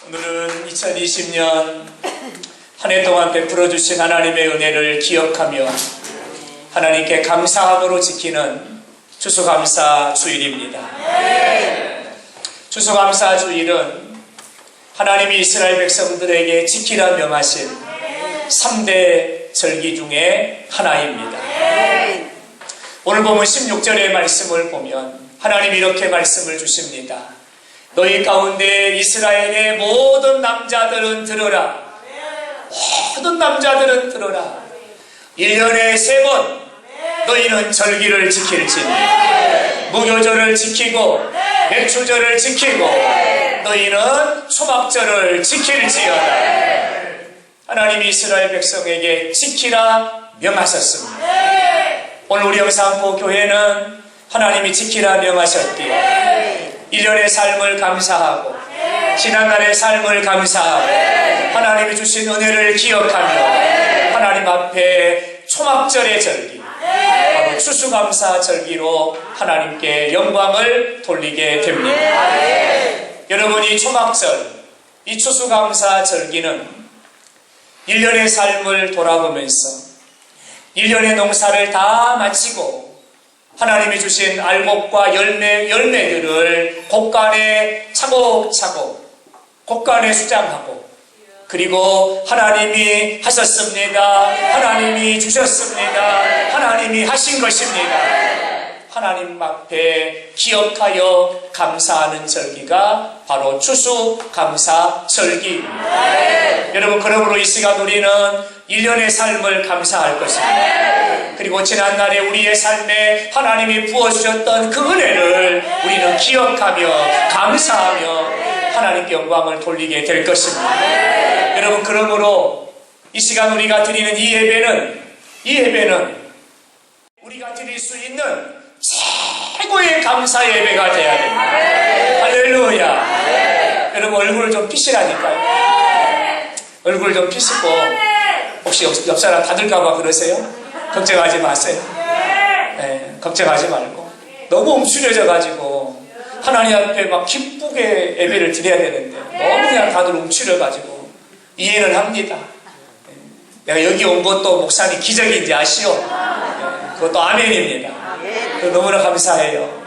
오늘은 2020년 한 해 동안 베풀어 주신 하나님의 은혜를 기억하며 하나님께 감사함으로 지키는 추수감사 주일입니다. 추수감사 주일은 하나님이 이스라엘 백성들에게 지키라 명하신 3대 절기 중에 하나입니다. 오늘 보면 16절의 말씀을 보면 하나님이 이렇게 말씀을 주십니다. 너희 가운데 이스라엘의 모든 남자들은 들으라. 모든 남자들은 들으라. 1년에 3번 너희는 절기를 지킬지니 무교절을 지키고 맥추절을 지키고 너희는 초막절을 지킬지어다. 하나님이 이스라엘 백성에게 지키라 명하셨습니다. 오늘 우리 영산포 교회는 하나님이 지키라 명하셨기에 1년의 삶을 감사하고 지난날의 삶을 감사하고 하나님이 주신 은혜를 기억하며 하나님 앞에 초막절의 절기, 바로 추수감사 절기로 하나님께 영광을 돌리게 됩니다. 여러분, 이 초막절, 이 추수감사 절기는 1년의 삶을 돌아보면서 1년의 농사를 다 마치고 하나님이 주신 알곡과 열매들을 곳간에 차곡차곡 곳간에 수장하고, 그리고 하나님이 하셨습니다, 하나님이 주셨습니다, 하나님이 하신 것입니다, 하나님 앞에 기억하여 감사하는 절기가 바로 추수감사 절기입니다. 여러분, 그러므로 이 시간 우리는 1년의 삶을 감사할 것입니다. 그리고 지난날에 우리의 삶에 하나님이 부어주셨던 그 은혜를 우리는 기억하며 감사하며 하나님께 영광을 돌리게 될 것입니다. 여러분, 그러므로 이 시간 우리가 드리는 이 예배는 우리가 드릴 수 있는 최고의 감사 예배가 되어야 됩니다. 할렐루야. 여러분, 얼굴을 좀 피시라니까요. 얼굴을 좀 피시고, 혹시 옆 사람 닫을까봐 그러세요? 걱정하지 마세요. 네, 걱정하지 말고. 너무 움츠려져가지고 하나님 앞에 막 기쁘게 예배를 드려야 되는데 너무 그냥 다들 움츠려가지고 이해는 합니다. 내가 여기 온 것도 목사님 기적인지 아시오? 그것도 아멘입니다. 너무나 감사해요.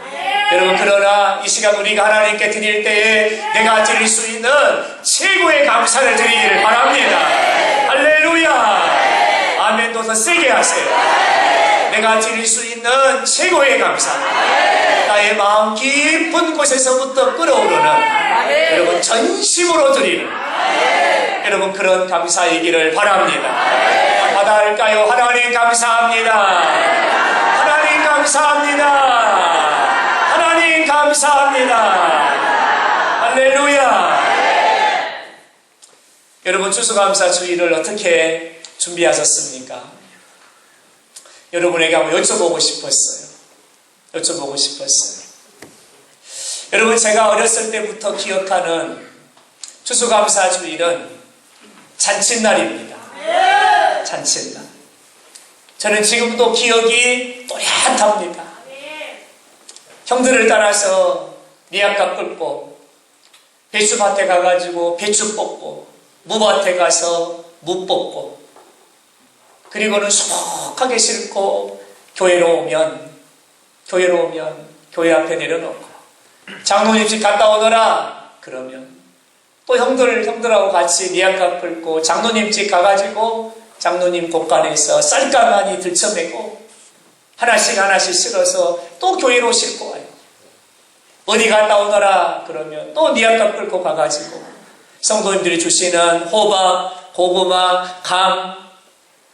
여러분, 그러나 이 시간 우리가 하나님께 드릴 때에 내가 드릴 수 있는 최고의 감사를 드리기를 바랍니다. 할렐루야. 아멘도 더 세게 하세요. 내가 드릴 수 있는 최고의 감사, 나의 마음 깊은 곳에서부터 끌어오르는, 여러분, 전심으로 드리는, 여러분, 그런 감사이기를 바랍니다. 받아할까요? 하나님 감사합니다. 하나님 감사합니다. 하나님 감사합니다. 할렐루야. 여러분, 추수감사 주일을 어떻게 준비하셨습니까? 여러분에게 한번 여쭤보고 싶었어요. 여러분, 제가 어렸을 때부터 기억하는 추수감사 주일은 잔칫날입니다. 잔칫날. 저는 지금도 기억이 또렷합니다. 형들을 따라서 미약값 긁고, 배추밭에 가가지고 배추 뽑고, 무밭에 가서 무 뽑고, 그리고는 수목하게 싣고 교회로 오면 교회 앞에 내려놓고, 장로님 집 갔다 오너라 그러면 또 형들하고 같이 미약값 긁고 장로님 집 가가지고 장로님 곳간에서 쌀가마니 들쳐매고 하나씩 실어서 또 교회로 싣고 와요. 어디 갔다 오너라 그러면 또 미약값 긁고 가가지고 성도님들이 주시는 호박, 고구마, 감,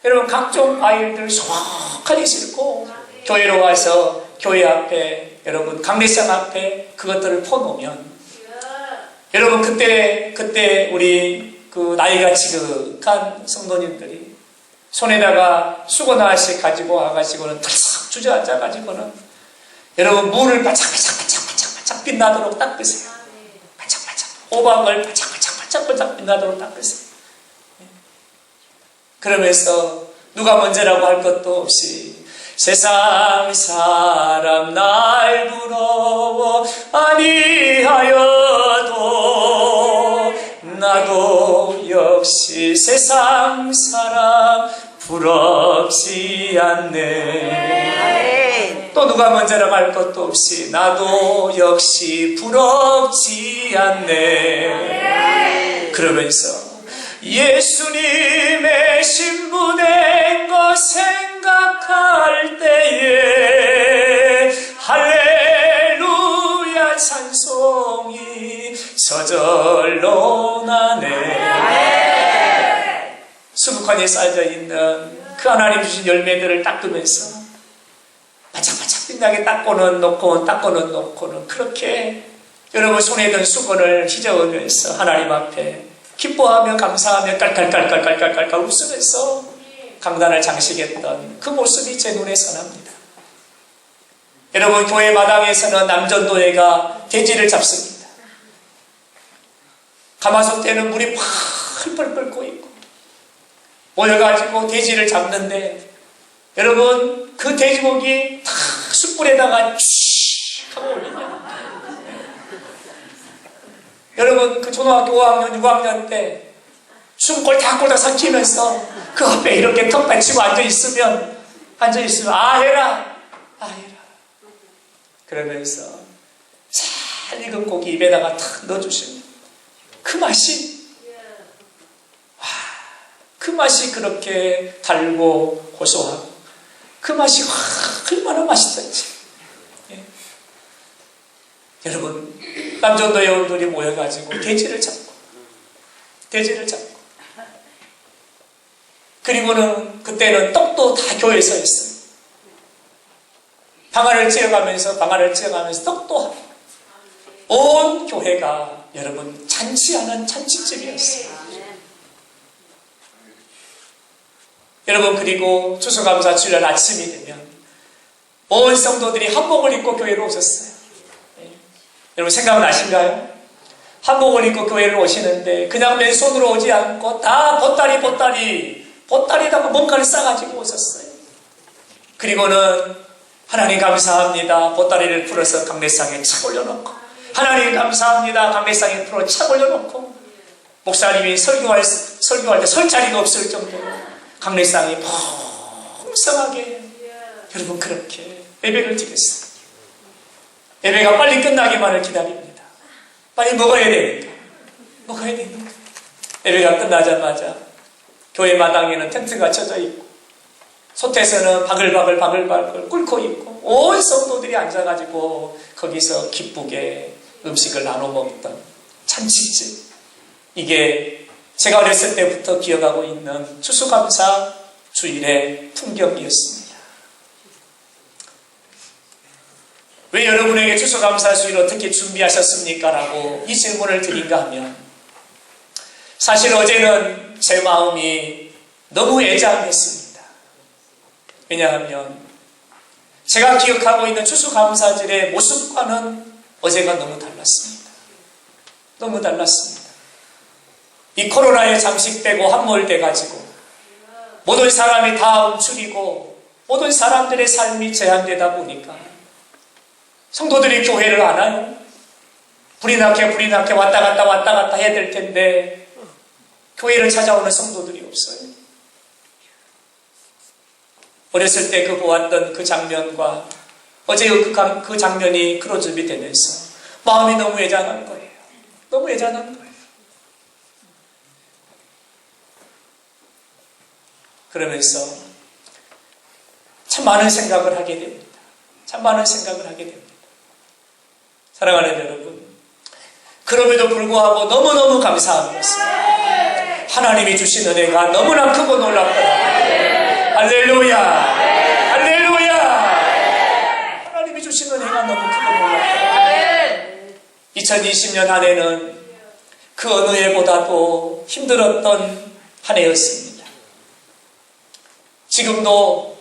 여러분, 각종 과일들 소박하게 싣고 교회로 와서 교회 앞에, 여러분, 강례상 앞에 그것들을 퍼놓으면, 여러분, 그때 우리 그 나이가 지극한 성도님들이 손에다가 수건 하나씩 가지고 와가지고는 탁 주저앉아가지고는 여러분, 물을 바짝바짝 빛나도록 닦으세요. 바짝바짝. 호박을 바짝바짝 빛나도록 닦으세요. 그러면서 누가 먼저라고 할 것도 없이 세상 사람 날 부러워 아니하여도 나도 역시 세상 사람 부럽지 않네. 또 누가 먼저라고 할 것도 없이 나도 역시 부럽지 않네. 그러면서 예수님의 신부된 것 생각할 때에 할렐루야 찬송이 저절로 나네. 수북하니 쌓여져 있는 그 하나님 주신 열매들을 닦으면서 바짝바짝 빛나게 닦고는 놓고는 그렇게 여러분 손에 든 수건을 휘저으면서 하나님 앞에 기뻐하며 감사하며 깔깔깔깔깔깔깔 웃으면서 강단을 장식했던 그 모습이 제 눈에 선합니다. 여러분 교회 마당에서는 남전도회가 돼지를 잡습니다. 가마솥 때는 물이 펄펄 끓고 있고 모여가지고 돼지를 잡는데 여러분 그 돼지고기 다 숯불에다가 쭉 하고 올리냐. 여러분 그 초등학교 5학년 6학년 때 숨 꼴딱꼴딱 삭히면서 그 앞에 이렇게 턱 받치고 앉아있으면 아해라 그러면서 잘 익은 고기 입에다가 탁 넣어주시면 그 맛이 그 맛이 그렇게 달고 고소하고 그 맛이 얼마나 맛있던지. 예. 여러분 남전도 여원들이 모여가지고 돼지를 잡고 그리고는 그때는 떡도 다 교회에서 했어요. 방아를 찧어가면서 떡도 하고 온 교회가 여러분 잔치하는 잔치집이었어요. 여러분 그리고 추수감사 주일 아침이 되면 온 성도들이 한복을 입고 교회로 오셨어요. 여러분 생각나신가요? 한복을 입고 교회를 오시는데 그냥 맨손으로 오지 않고 다 보따리에다가 뭔가를 싸가지고 오셨어요. 그리고는 하나님 감사합니다. 보따리를 풀어서 강례상에 착 올려놓고 하나님 감사합니다. 강례상에 풀어 착 올려놓고 목사님이 설교할 때 설 자리가 없을 정도로 강례상이 풍성하게 여러분 그렇게 예배를 드렸어요. 예배가 빨리 끝나기만을 기다립니다. 빨리 먹어야 되니까. 예배가 끝나자마자 교회 마당에는 텐트가 쳐져 있고 솥에서는 바글바글 끓고 있고 온 성도들이 앉아가지고 거기서 기쁘게 음식을 나눠 먹던 잔치집. 이게 제가 어렸을 때부터 기억하고 있는 추수감사 주일의 풍경이었습니다. 왜 여러분에게 추수감사 주일 어떻게 준비하셨습니까? 라고 이 질문을 드린가 하면 사실 어제는 제 마음이 너무 애잔했습니다. 왜냐하면 제가 기억하고 있는 추수감사절의 모습과는 어제가 너무 달랐습니다. 너무 달랐습니다. 이 코로나에 잠식되고 함몰돼가지고 모든 사람이 다 움츠리고 모든 사람들의 삶이 제한되다 보니까 성도들이 교회를 안 와요. 불이 나게 왔다 갔다 해야 될 텐데 교회를 찾아오는 성도들이 없어요. 어렸을 때 보았던 그 장면과 어제 그 장면이 크로즈업이 되면서 마음이 너무 애잔한 거예요. 너무 애잔한 거예요. 그러면서 참 많은 생각을 하게 됩니다. 사랑하는 여러분, 그럼에도 불구하고 너무너무 감사한 것은 하나님이 주신 은혜가 너무나 크고 놀랍더라. 할렐루야! 하나님이 주신 은혜가 너무 크고 놀랍더라. 2020년 한 해는 그 어느 해보다도 힘들었던 한 해였습니다. 지금도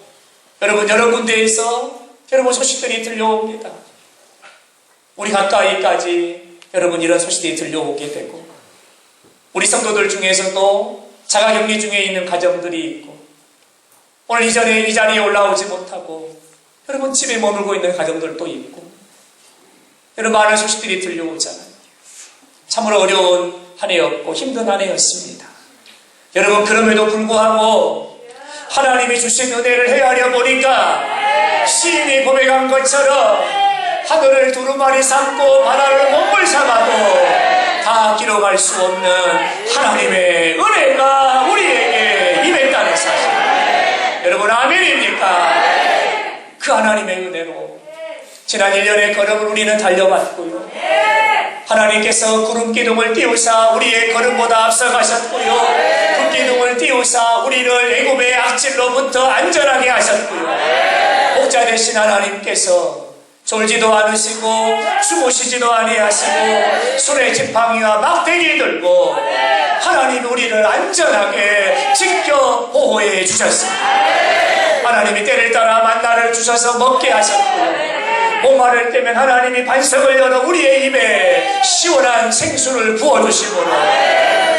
여러분 여러 군데에서 여러분 소식들이 들려옵니다. 우리 가까이까지 여러분 이런 소식들이 들려오게 되고 우리 성도들 중에서도 자가격리 중에 있는 가정들이 있고 오늘 이 자리에 올라오지 못하고 여러분 집에 머물고 있는 가정들도 있고 여러분 많은 소식들이 들려오잖아요. 참으로 어려운 한 해였고 힘든 한 해였습니다. 여러분, 그럼에도 불구하고 하나님이 주신 은혜를 헤아려 보니까 시인이 고백한 것처럼 하늘을 두루마리 삼고 바다를 몸을 삼아도 다 기록할 수 없는 하나님의 은혜가 우리에게 임했다는 사실. 여러분, 아멘입니까? 그 하나님의 은혜로 지난 1년의 걸음을 우리는 달려봤고요. 하나님께서 구름 기둥을 띄우사 우리의 걸음보다 앞서가셨고요. 불 기둥을 띄우사 우리를 애굽의 악질로부터 안전하게 하셨고요. 목자 되신 하나님께서 졸지도 않으시고 주무시지도 아니하시고 손에 지팡이와 막대기 들고 하나님이 우리를 안전하게 지켜 보호해 주셨습니다. 하나님이 때를 따라 만나를 주셔서 먹게 하셨고요. 목마를 때면 하나님이 반석을 열어 우리의 입에 시원한 생수를 부어주심으로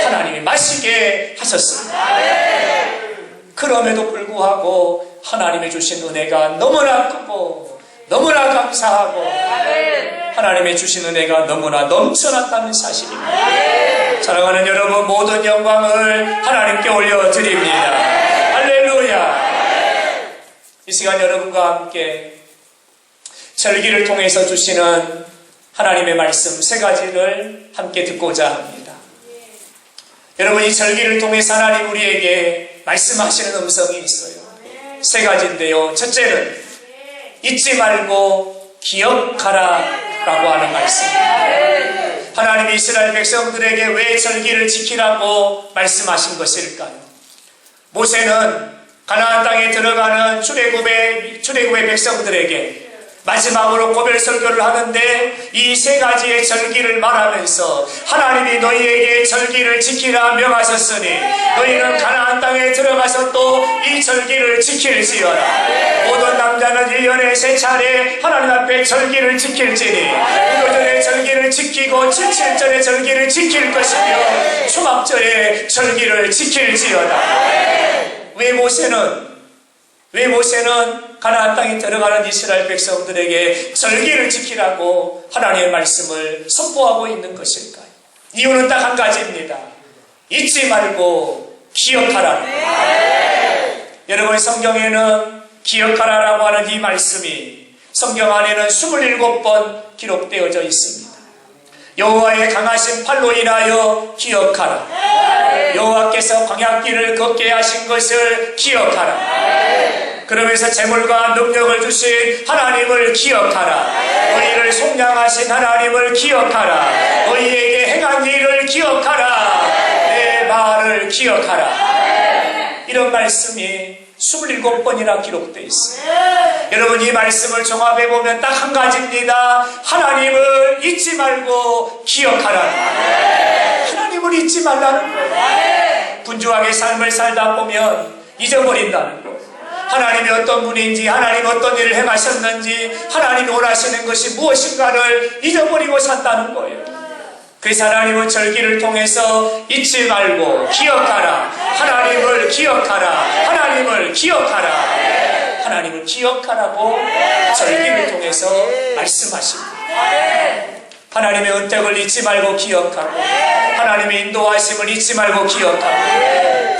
하나님이 마시게 하셨습니다. 그럼에도 불구하고 하나님이 주신 은혜가 너무나 크고 너무나 감사하고 하나님의 주신 은혜가 너무나 넘쳐났다는 사실입니다. 사랑하는 여러분, 모든 영광을 하나님께 올려드립니다. 할렐루야. 이 시간 여러분과 함께 절기를 통해서 주시는 하나님의 말씀 세 가지를 함께 듣고자 합니다. 여러분, 이 절기를 통해서 하나님 우리에게 말씀하시는 음성이 있어요. 세 가지인데요. 첫째는 잊지 말고 기억하라 라고 하는 말씀입니다. 하나님이 이스라엘 백성들에게 왜 절기를 지키라고 말씀하신 것일까요? 모세는 가나안 땅에 들어가는 출애굽의 백성들에게 마지막으로 고별 설교를 하는데 이 세 가지의 절기를 말하면서 하나님이 너희에게 절기를 지키라 명하셨으니 너희는 가나안 땅에 들어가서 또 이 절기를 지킬지어라. 모든 남자는 1년에 3차례 하나님 앞에 절기를 지킬지니 무교절에 절기를 지키고 77절에 절기를 지킬 것이며 초막절에 절기를 지킬지어다. 왜 모세는 가나안 땅에 들어가는 이스라엘 백성들에게 절기를 지키라고 하나님의 말씀을 선포하고 있는 것일까요? 이유는 딱 한 가지입니다. 잊지 말고 기억하라는 거예요. 여러분, 성경에는 기억하라라고 하는 이 말씀이 성경 안에는 27번 기록되어져 있습니다. 여호와의 강하신 팔로 인하여 기억하라. 여호와께서 광야길을 걷게 하신 것을 기억하라. 그러면서 재물과 능력을 주신 하나님을 기억하라. 너희를 속량하신 하나님을 기억하라. 너희에게 행한 일을 기억하라. 내 말을 기억하라. 이런 말씀이 27번이나 기록되어 있습니다. 여러분, 이 말씀을 종합해보면 딱 한 가지입니다. 하나님을 잊지 말고 기억하라는 거예요. 하나님을 잊지 말라는 거예요. 분주하게 삶을 살다 보면 잊어버린다는 거예요. 하나님이 어떤 분인지, 하나님이 어떤 일을 행하셨는지, 하나님이 원하시는 것이 무엇인가를 잊어버리고 산다는 거예요. 그래서 하나님은 절기를 통해서 잊지 말고 기억하라. 하나님을 기억하라. 하나님을 기억하라. 하나님을 기억하라고 절기를 통해서 말씀하십니다. 하나님의 은택을 잊지 말고 기억하고, 하나님의 인도하심을 잊지 말고 기억하고,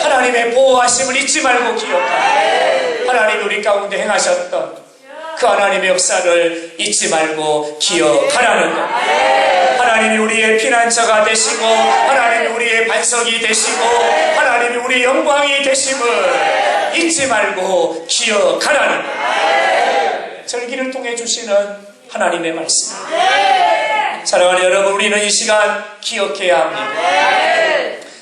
하나님의 보호하심을 잊지 말고 기억하고, 하나님이 우리 가운데 행하셨던 그 하나님의 역사를 잊지 말고 기억하라는 것. 하나님이 우리의 피난처가 되시고, 하나님이 우리의 반석이 되시고, 하나님이 우리의 영광이 되심을 잊지 말고 기억하라는 것. 절기를 통해 주시는 하나님의 말씀. 사랑하는 여러분, 우리는 이 시간 기억해야 합니다.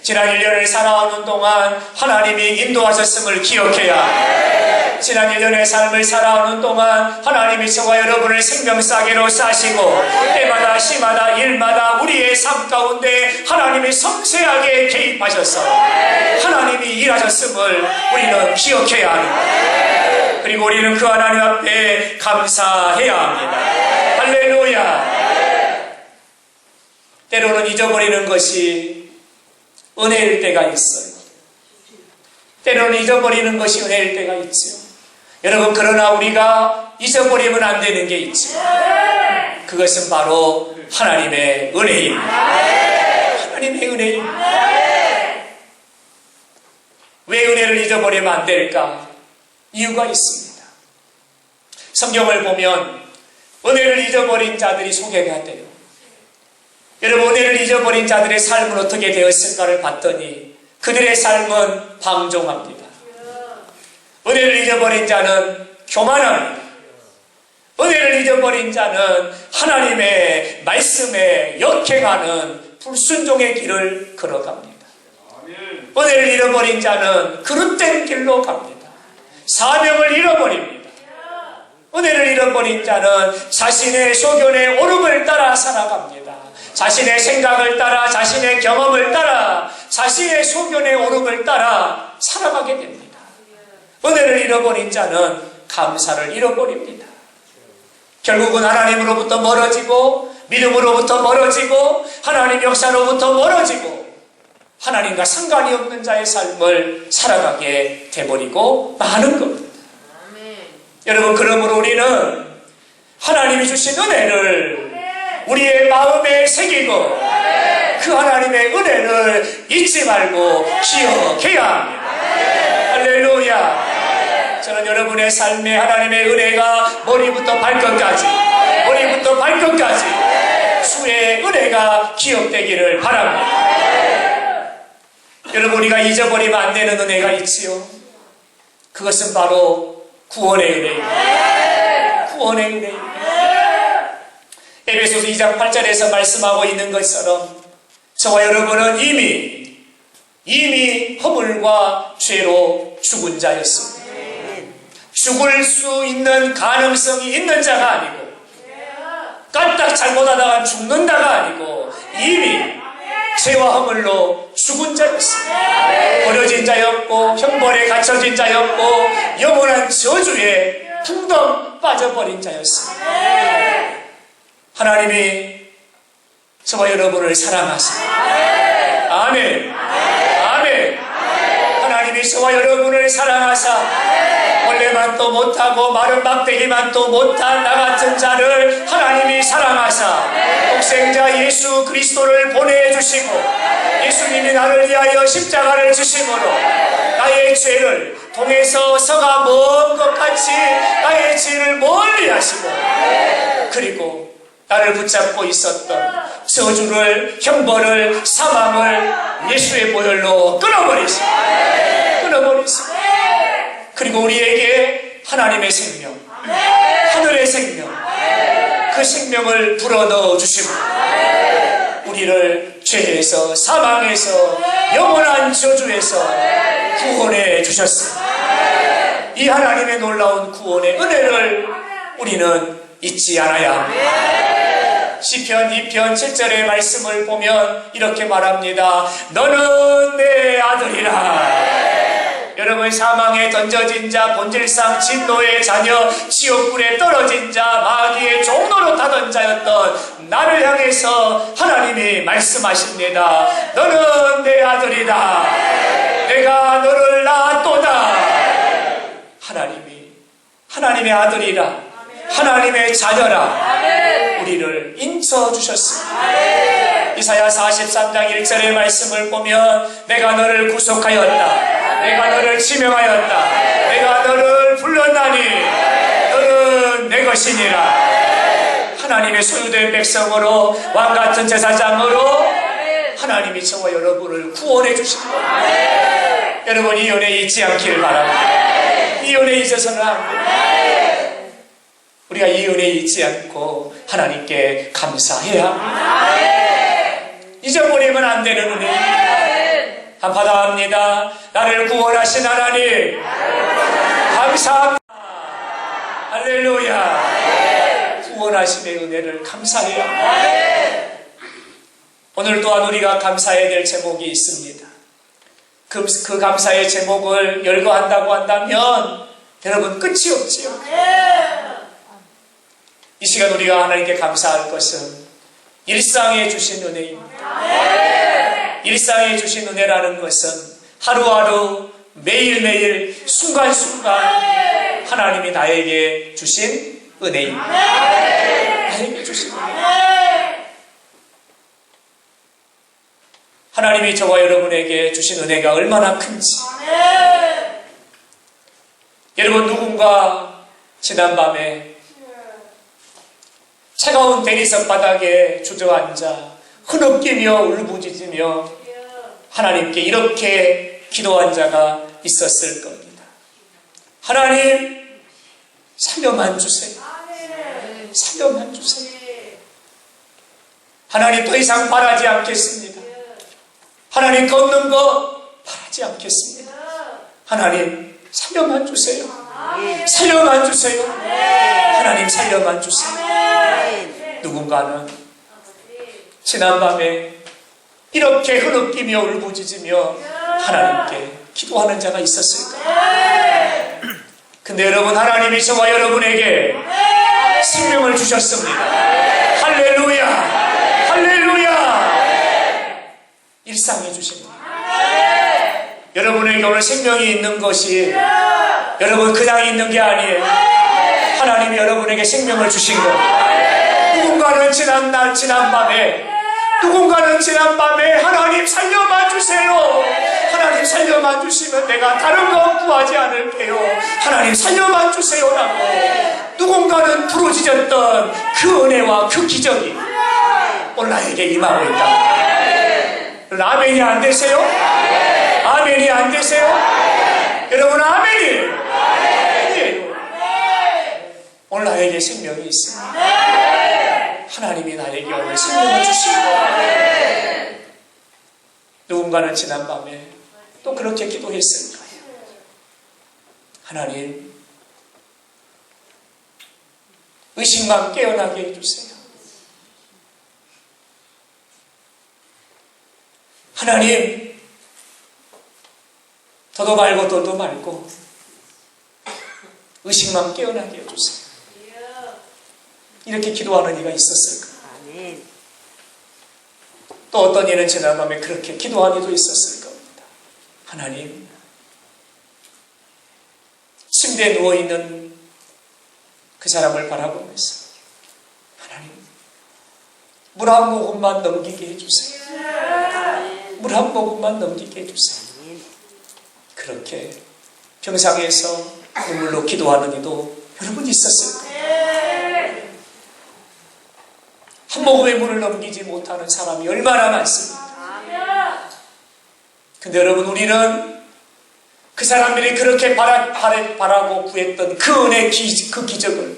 지난 1년을 살아오는 동안 하나님이 인도하셨음을 기억해야 합니다. 지난 1년의 삶을 살아오는 동안 하나님이 저와 여러분을 생명싸개로 싸시고 때마다 시마다 일마다 우리의 삶 가운데 하나님이 섬세하게 개입하셔서 하나님이 일하셨음을 우리는 기억해야 합니다. 그리고 우리는 그 하나님 앞에 감사해야 합니다. 할렐루야. 때로는 잊어버리는 것이 은혜일 때가 있어요. 때로는 잊어버리는 것이 은혜일 때가 있죠. 여러분, 그러나 우리가 잊어버리면 안 되는 게 있죠. 그것은 바로 하나님의 은혜입니다. 하나님의 은혜입니다. 왜 은혜를 잊어버리면 안 될까? 이유가 있습니다. 성경을 보면 은혜를 잊어버린 자들이 소개가 돼요. 여러분, 은혜를 잊어버린 자들의 삶은 어떻게 되었을까를 봤더니 그들의 삶은 방종합니다. 은혜를 잊어버린 자는 교만합니다. 은혜를 잊어버린 자는 하나님의 말씀에 역행하는 불순종의 길을 걸어갑니다. 은혜를 잃어버린 자는 그릇된 길로 갑니다. 사명을 잃어버립니다. 은혜를 잃어버린 자는 자신의 소견의 오름을 따라 살아갑니다. 자신의 생각을 따라, 자신의 경험을 따라, 자신의 소견의 오름을 따라 살아가게 됩니다. 은혜를 잃어버린 자는 감사를 잃어버립니다. 결국은 하나님으로부터 멀어지고, 믿음으로부터 멀어지고, 하나님 역사로부터 멀어지고, 하나님과 상관이 없는 자의 삶을 살아가게 돼버리고 마는 겁니다. 여러분, 그러므로 우리는 하나님이 주신 은혜를 우리의 마음에 새기고 그 하나님의 은혜를 잊지 말고 기억해야 합니다. 할렐루야. 저는 여러분의 삶에 하나님의 은혜가 머리부터 발끝까지 주의 은혜가 기억되기를 바랍니다. 여러분, 우리가 잊어버리면 안 되는 은혜가 있지요. 그것은 바로 구원의 은혜입니다. 구원의 은혜입니다. 에베소서 2장 8절에서 말씀하고 있는 것처럼 저와 여러분은 이미 허물과 죄로 죽은 자였습니다. 죽을 수 있는 가능성이 있는 자가 아니고 까딱 잘못하다가 죽는다가 아니고 이미 죄와 허물로 죽은 자였습니다. 버려진 자였고 형벌에 갇혀진 자였고 영원한 저주에 풍덩 빠져버린 자였습니다. 하나님이 저와 여러분을 사랑하사 아멘. 하나님이 저와 여러분을 사랑하사 원래만 또 못하고 마른 막대기만 또 못한 나 같은 자를 하나님이 사랑하사 독생자 예수 그리스도를 보내주시고 예수님이 나를 위하여 십자가를 주심으로 나의 죄를 동에서 서가 먼 것 같이 나의 죄를 멀리 하시고 그리고 나를 붙잡고 있었던 저주를, 형벌을, 사망을 예수의 보혈로 끊어버리시고 그리고 우리에게 하나님의 생명, 하늘의 생명, 그 생명을 불어넣어 주시고 우리를 죄에서, 사망에서, 영원한 저주에서 구원해 주셨습니다. 이 하나님의 놀라운 구원의 은혜를 우리는 잊지 않아야 합니다. 시편 2편 7절의 말씀을 보면 이렇게 말합니다. 너는 내 아들이라. 여러분, 사망에 던져진 자, 본질상 진노의 자녀, 지옥불에 떨어진 자, 마귀의 종로로 타던 자였던 나를 향해서 하나님이 말씀하십니다. 너는 내 아들이다. 내가 너를 낳았도다. 하나님의 아들이라, 하나님의 자녀라 우리를 인쳐주셨습니다. 이사야 43장 1절의 말씀을 보면 내가 너를 구속하였다. 내가 너를 지명하였다. 내가 너를 불렀나니 너는 내 것이니라. 하나님의 소유된 백성으로 왕같은 제사장으로 하나님이 저와 여러분을 구원해 주십니다. 여러분, 이 은혜 잊지 않기를 바랍니다. 이 은혜 잊어서는 안 됩니다. 우리가 이 은혜 잊지 않고 하나님께 감사해야 합니다. 잊어버리면 안 되는 은혜입니다. 한바다합니다. 나를 구원하신 하나님 감사합니다. 할렐루야. 구원하심의 은혜를 감사해야 합니다. 오늘 또한 우리가 감사해야 될 제목이 있습니다. 그 감사의 제목을 열거한다고 한다면 여러분, 끝이 없지요. 이 시간 우리가 하나님께 감사할 것은 일상에 주신 은혜입니다. 일상에 주신 은혜라는 것은 하루하루 매일매일 순간순간 하나님이 나에게 주신 은혜입니다. 나에게 주신 은혜. 하나님이 저와 여러분에게 주신 은혜가 얼마나 큰지. 여러분, 누군가 지난밤에 차가운 대리석 바닥에 주저앉아 흐느끼며 울부짖으며 하나님께 이렇게 기도한 자가 있었을 겁니다. 하나님, 살려만 주세요. 살려만 주세요. 하나님, 더 이상 바라지 않겠습니다. 하나님, 걷는 거 바라지 않겠습니다. 하나님, 살려만 주세요. 살려만 주세요. 하나님, 살려만 주세요. 누군가는 지난밤에 이렇게 흐느끼며 울부짖으며 하나님께 기도하는 자가 있었을 거예요. 근데 여러분, 하나님이 저와 여러분에게 생명을 주셨습니다. 할렐루야! 할렐루야! 일상해 주십니다. 여러분에게 오늘 생명이 있는 것이 여러분 그냥 있는 게 아니에요. 하나님이 여러분에게 생명을 주신 거예요. 누군가는 지난밤에 하나님 살려만 주세요. 하나님 살려만 주시면 내가 다른 거 구하지 않을게요. 하나님 살려만 주세요라고 누군가는 부르짖었던 그 은혜와 그 기적이 오늘 나에게 임하고 있다. 아멘이 안 되세요? 아멘이 안 되세요? 여러분, 아멘이에요. 오늘 나에게 생명이 있습니다. 하나님이 나에게 오늘 생명을 주시고 누군가는 지난밤에 또 그렇게 기도했을 거예요. 하나님, 의식만 깨어나게 해주세요. 하나님, 더도 말고 더도 말고 의식만 깨어나게 해주세요. 이렇게 기도하는 이가 있었을 거예요. 또 어떤 이는 지난밤에 그렇게 기도한 이도 있었을 겁니다. 하나님, 침대에 누워있는 그 사람을 바라보면서 하나님, 물 한 모금만 넘기게 해주세요. 물 한 모금만 넘기게 해주세요. 그렇게 병상에서 눈물로 기도하는 이도 여러분 있었을 거예요. 한 모금의 물을 넘기지 못하는 사람이 얼마나 많습니까? 근데 여러분, 우리는 그 사람들이 그렇게 바라고 구했던 그 은혜, 그 기적을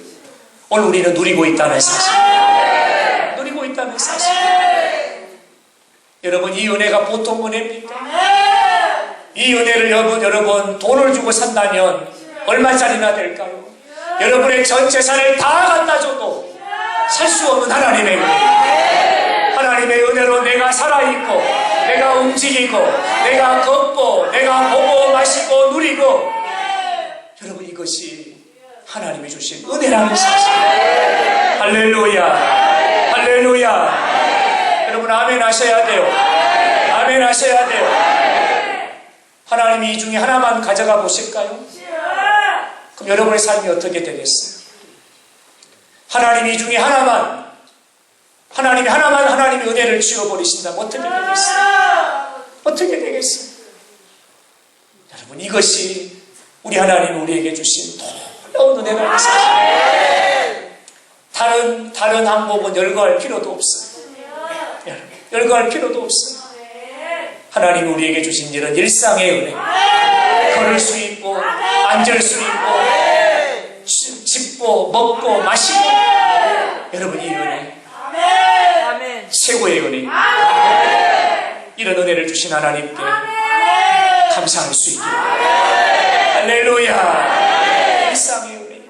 오늘 우리는 누리고 있다는 사실. 누리고 있다는 사실. 여러분, 이 은혜가 보통 은혜입니까? 이 은혜를 여러분 돈을 주고 산다면 얼마짜리나 될까요? 여러분의 전 재산을 다 갖다 줘도 살 수 없는 하나님의 은혜. 하나님의 은혜로 내가 살아있고, 내가 움직이고, 내가 걷고, 내가 보고 마시고 누리고, 여러분, 이것이 하나님이 주신 은혜라는 사실. 할렐루야, 할렐루야. 여러분, 아멘 하셔야 돼요. 아멘 하셔야 돼요. 하나님이 이 중에 하나만 가져가 보실까요? 그럼 여러분의 삶이 어떻게 되겠어요? 하나님이 이 중에 하나만, 하나님의 은혜를 지워버리신다면 어떻게 되겠어요? 어떻게 되겠어요? 여러분, 이것이 우리 하나님이 우리에게 주신 놀라운 은혜라는 사실. 다른 항목은 열거할 필요도 없어요. 열거할 필요도 없어요. 하나님이 우리에게 주신 이런 일상의 은혜. 걸을 수 있고, 앉을 수 있고, 짚고, 먹고, 마시고. 여러분, 이 은혜. 최고의 은혜. 이런 은혜를 주신 하나님께 감사할 수 있기를. 할렐루야. 일상의 은혜.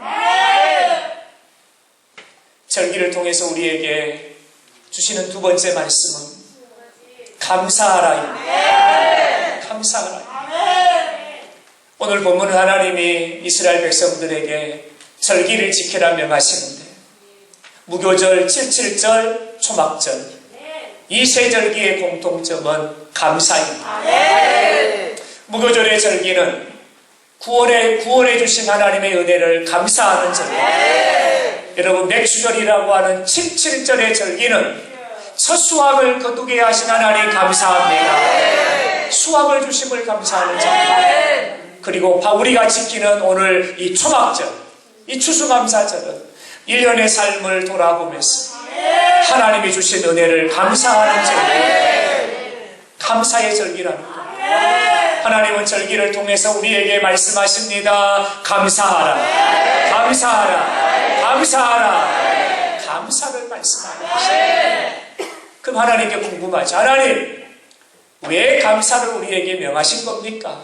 절기를 통해서 우리에게 주시는 두 번째 말씀은 감사하라. 감사하라. 오늘 본문은 하나님이 이스라엘 백성들에게 절기를 지키라 명하시는데, 무교절, 칠칠절, 초막절 이 세 절기의 공통점은 감사입니다. 무교절의 절기는 구원해 주신 하나님의 은혜를 감사하는 절기. 여러분, 맥주절이라고 하는 칠칠절의 절기는 첫 수확을 거두게 하신 하나님 감사합니다. 수확을 주심을 감사하는 자. 그리고 우리가 지키는 오늘 이 초막절, 이 추수감사절은 1년의 삶을 돌아보면서 하나님이 주신 은혜를 감사하는 절기, 감사의 절기라는 것. 하나님은 절기를 통해서 우리에게 말씀하십니다. 감사하라, 감사하라, 감사하라. 감사를 말씀하는 것입니다. 그럼 하나님께 궁금하죠. 하나님, 왜 감사를 우리에게 명하신 겁니까?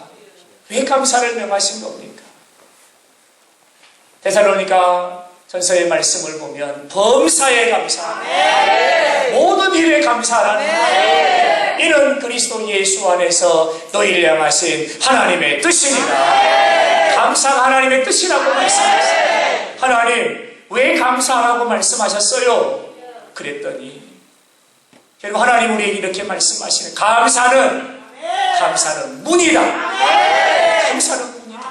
왜 감사를 명하신 겁니까? 데살로니가 전서의 말씀을 보면 범사에 감사하라, 모든 일에 감사하라는 이는 그리스도 예수 안에서 너희를 향하신 하나님의 뜻이니라. 감사가 하나님의 뜻이라고 말씀하셨어요. 하나님, 왜 감사하라고 말씀하셨어요? 그랬더니 결국 하나님 우리에게 이렇게 말씀하시는, 감사는 문이다. 감사는 문이다.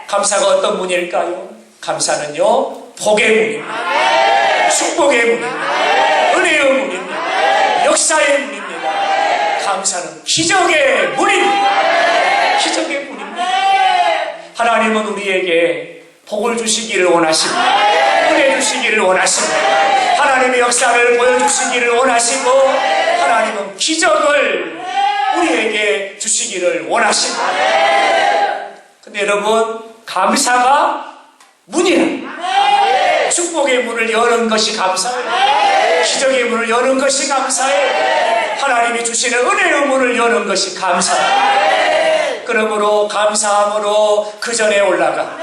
감사가 어떤 문일까요? 감사는요, 복의 문입니다. 축복의 문입니다. 은혜의 문입니다. 역사의 문입니다. 감사는 기적의 문입니다. 기적의 문입니다. 하나님은 우리에게 복을 주시기를 원하십니다. 은혜 주시기를 원하십니다. 하나님의 역사를 보여주시기를 원하시고, 하나님은 기적을 우리에게 주시기를 원하십니다. 근데 여러분, 감사가 문이라. 축복의 문을 여는 것이 감사예요. 기적의 문을 여는 것이 감사예요. 하나님이 주시는 은혜의 문을 여는 것이 감사예요. 그러므로 감사함으로 그 전에 올라가,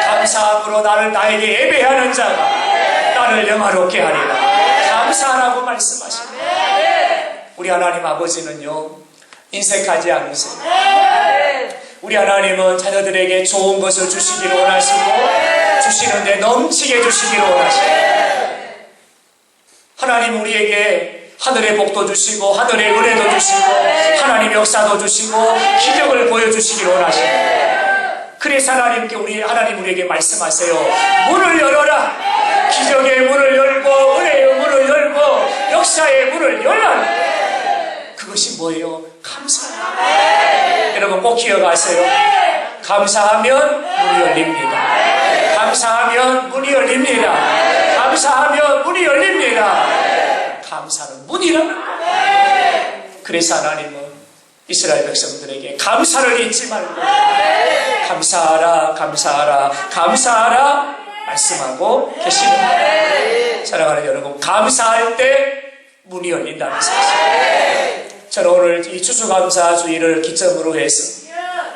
감사함으로 나에게 예배하는 자가 나를 영화롭게 하리라. 감사하라고 말씀하십니다. 우리 하나님 아버지는요, 인색하지 않으세요. 우리 하나님은 자녀들에게 좋은 것을 주시기를 원하시고, 주시는데 넘치게 주시기를 원하시고, 하나님 우리에게 하늘의 복도 주시고, 하늘의 은혜도 주시고, 하나님의 역사도 주시고, 기적을 보여주시기를 원하시고, 그래서 하나님 우리에게 말씀하세요. 문을 열어라. 기적의 문을 열고, 은혜의 문을 열고, 역사의 문을 열라. 그것이 뭐예요? 감사합니다. 여러분 꼭 기억하세요. 감사하면 문이 열립니다. 감사하면 문이 열립니다. 감사하면 문이 열립니다. 감사는 문이라. 그래서 하나님은 이스라엘 백성들에게 감사를 잊지 말고 감사하라, 감사하라, 감사하라 말씀하고 계십니다. 사랑하는 여러분, 감사할 때 문이 열린다는 사실. 저는 오늘 이 추수감사주의를 기점으로 해서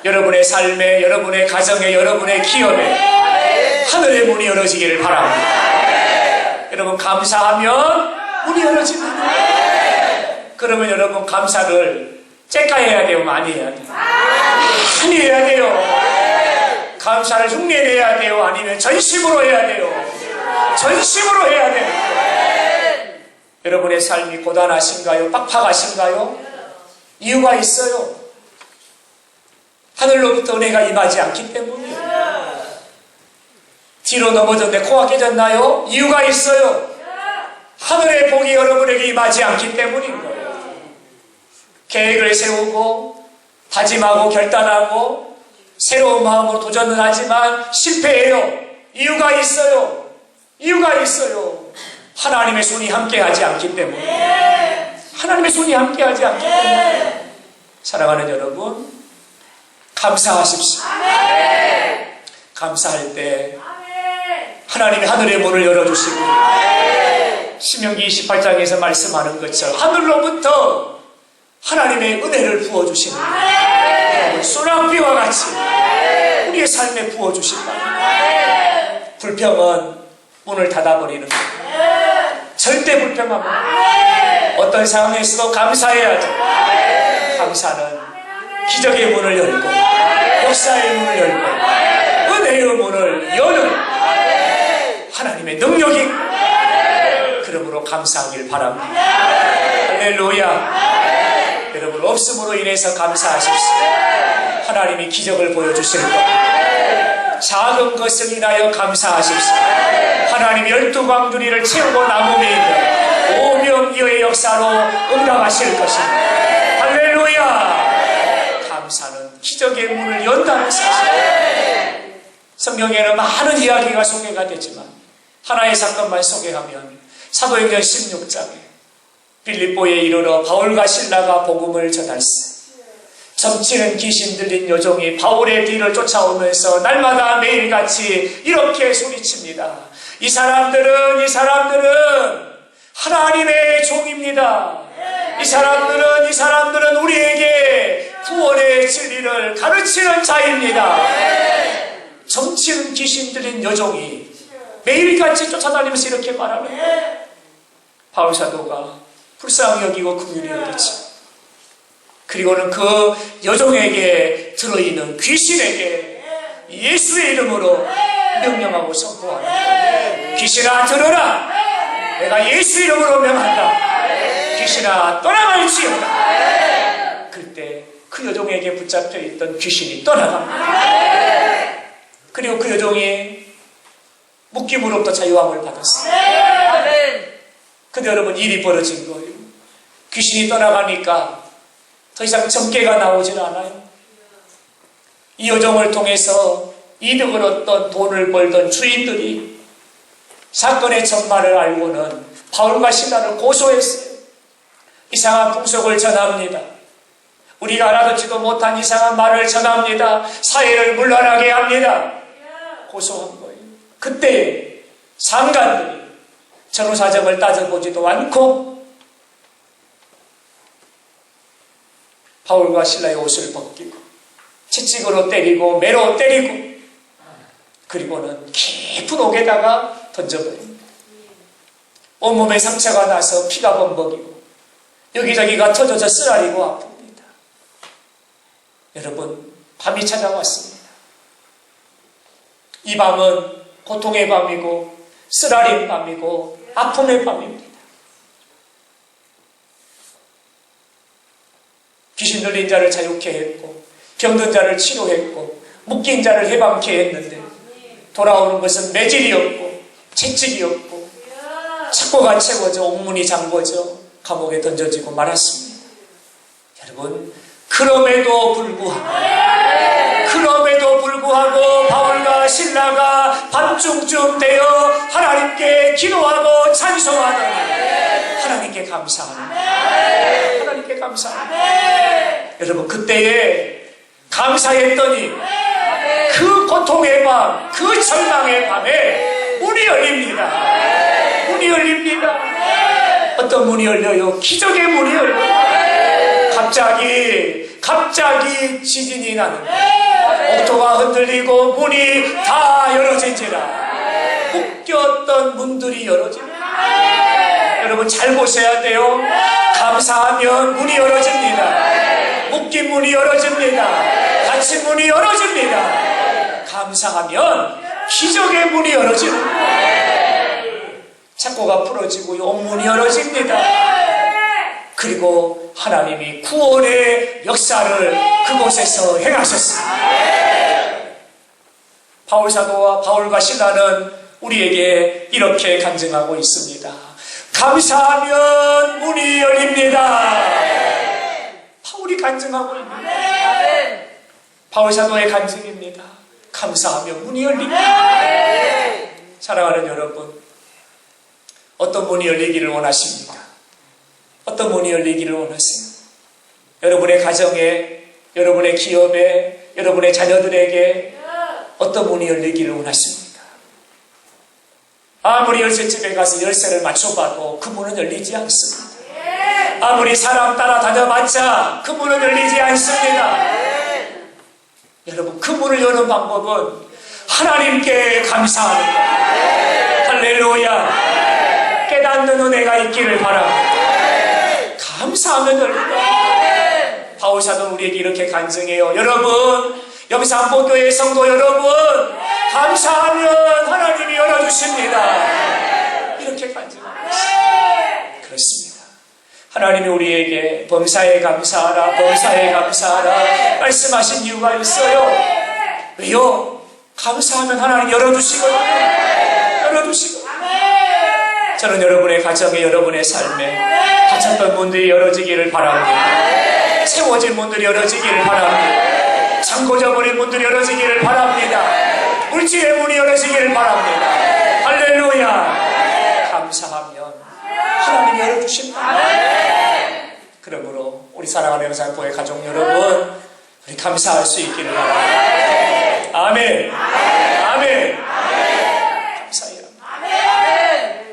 여러분의 삶에, 여러분의 가정에, 여러분의 기업에 하늘의 문이 열어지기를 바랍니다. 여러분, 감사하면 문이 열어집니다. 그러면 여러분, 감사를 째까해야 돼요? 많이 해야 돼요? 많이 해야 돼요. 감사를 흉내내야 돼요? 아니면 전심으로 해야 돼요? 전심으로 해야 돼요. 여러분의 삶이 고단하신가요? 빡빡하신가요? 이유가 있어요. 하늘로부터 은혜가 임하지 않기 때문이에요. 뒤로 넘어졌는데 코가 깨졌나요? 이유가 있어요. 하늘의 복이 여러분에게 임하지 않기 때문인 거예요. 계획을 세우고 다짐하고 결단하고 새로운 마음으로 도전을 하지만 실패해요. 이유가 있어요. 이유가 있어요. 하나님의 손이 함께하지 않기 때문에. 하나님의 손이 함께하지 않기 때문에. 사랑하는 여러분, 감사하십시오. 감사할 때 하나님이 하늘의 문을 열어주시고, 신명기 28장에서 말씀하는 것처럼 하늘로부터 하나님의 은혜를 부어주시는 거예요. 소낙비와 같이 우리의 삶에 부어주신다. 불평은 문을 닫아버리는 거예요. 절대 불평하면 어떤 상황에서도 감사해야죠. 감사는 기적의 문을 열고, 역사의 문을 열고, 은혜의 문을 여는 하나님의 능력이, 그러므로 감사하길 바랍니다. 할렐루야. 여러분, 없음으로 인해서 감사하십시오. 하나님이 기적을 보여주시는 것, 작은 것을 인하여 감사하십시오. 하나님 12 광주리를 채우고 나무에 있는 오병 변기의 역사로 응답하실 것입니다. 할렐루야. 감사는 기적의 문을 연다는 사실. 성경에는 많은 이야기가 소개가 되지만 하나의 사건만 소개하면 사도행전 16장에 빌립보에 이르러 바울과 실라가 복음을 전할세. 점치는 귀신 들린 여종이 바울의 뒤를 쫓아오면서 날마다 매일같이 이렇게 소리칩니다. 이 사람들은 하나님의 종입니다. 이 사람들은 우리에게 구원의 진리를 가르치는 자입니다. 점치는 귀신 들린 여종이 매일같이 쫓아다니면서 이렇게 말하는 거예요. 바울 사도가 불쌍히 여기고 긍휼히 여기죠. 그리고는 그 여종에게 들어있는 귀신에게 예수의 이름으로 명령하고 선포하는 거예요. 귀신아 들어라. 내가 예수 이름으로 명한다. 귀신아 떠나갈지어다. 그때 그 여종에게 붙잡혀 있던 귀신이 떠나갑니다. 그리고 그 여종이 묶임으로부터 자유함을 받았습니다. 근데 여러분 일이 벌어진 거예요. 귀신이 떠나가니까 더 이상 점괘가 나오질 않아요. 이 여종을 통해서 이득을 얻던 돈을 벌던 주인들이 사건의 전말을 알고는 바울과 실라를 고소했어요. 이상한 풍속을 전합니다. 우리가 알아듣지도 못한 이상한 말을 전합니다. 사회를 물러나게 합니다. 고소한 거예요. 그때 상관들이 전후 사정을 따져보지도 않고 바울과 실라의 옷을 벗기고 채찍으로 때리고 매로 때리고 그리고는 깊은 옥에다가 던져버립니다. 온몸에 상처가 나서 피가 범벅이고 여기저기가 터져서 쓰라리고 아픕니다. 여러분 밤이 찾아왔습니다. 이 밤은 고통의 밤이고 쓰라린 밤이고 아픔의 밤입니다. 귀신 들린 자를 자유케 했고 병든 자를 치료했고 묶인 자를 해방케 했는데 돌아오는 것은 매질이었고 채찍이었고 착고가 채워져 옥문이 잠궈져 감옥에 던져지고 말았습니다. 여러분 그럼에도 불구하고 바울과 실라가 밤중쯤 되어 하나님께 기도하고 찬송하더니 하나님께 감사합니다. 하나님께 감사합니다. 여러분 그때에 감사했더니 그 고통의 밤, 그 절망의 밤에 문이 열립니다. 문이 열립니다. 어떤 문이 열려요? 기적의 문이 열려요. 갑자기 지진이 나는데 옥토가 흔들리고 문이 다 열어지지라. 묶였던 문들이 열어집니다. 여러분 잘 보셔야 돼요. 감사하면 문이 열어집니다. 묶인 문이 열어집니다. 닫힌 문이 열어집니다. 감사하면 기적의 문이 열어집니다. 착고가 풀어지고 옥문이 열어집니다. 그리고 하나님이 구원의 역사를 그곳에서 행하셨습니다. 바울 사도와 바울과 실라는 우리에게 이렇게 간증하고 있습니다. 감사하면 문이 열립니다. 바울이 간증하고 있습니다. 바울 사도의 간증입니다. 감사하면 문이 열립니다. 사랑하는 여러분, 어떤 문이 열리기를 원하십니까? 어떤 문이 열리기를 원하세요? 여러분의 가정에, 여러분의 기업에, 여러분의 자녀들에게 어떤 문이 열리기를 원하십니까? 아무리 열쇠집에 가서 열쇠를 맞춰봐도 그 문은 열리지 않습니다. 아무리 사람 따라 다녀봤자 그 문은 열리지 않습니다. 여러분 그 문을 여는 방법은 하나님께 감사하는 것. 할렐루야. 깨닫는 은혜가 있기를 바랍니다. 감사하면 열립니다. 바울 사도는 우리에게 이렇게 간증해요. 여러분, 영산포교회 성도 여러분, 감사하면 하나님이 열어주십니다. 이렇게 간증하고 있습니다. 그렇습니다. 하나님이 우리에게 범사에 감사하라, 범사에 감사하라 말씀하신 이유가 있어요. 왜요? 감사하면 하나님 열어주시거든요. 열어주시거든요. 저는 여러분의 가정에, 여러분의 삶에 닫혔던 문들이 열어지기를 바랍니다. 채워진 문들이 열어지기를 바랍니다. 잠궈져버린 문들이 열어지기를 바랍니다. 물질의 문이 열어지기를 바랍니다. 할렐루야. 감사하면 하나님이 열어주신다. 그러므로 우리 사랑하는 영상교회 가족 여러분, 우리 감사할 수 있기를 바랍니다. 아멘. 아멘. 감사해요.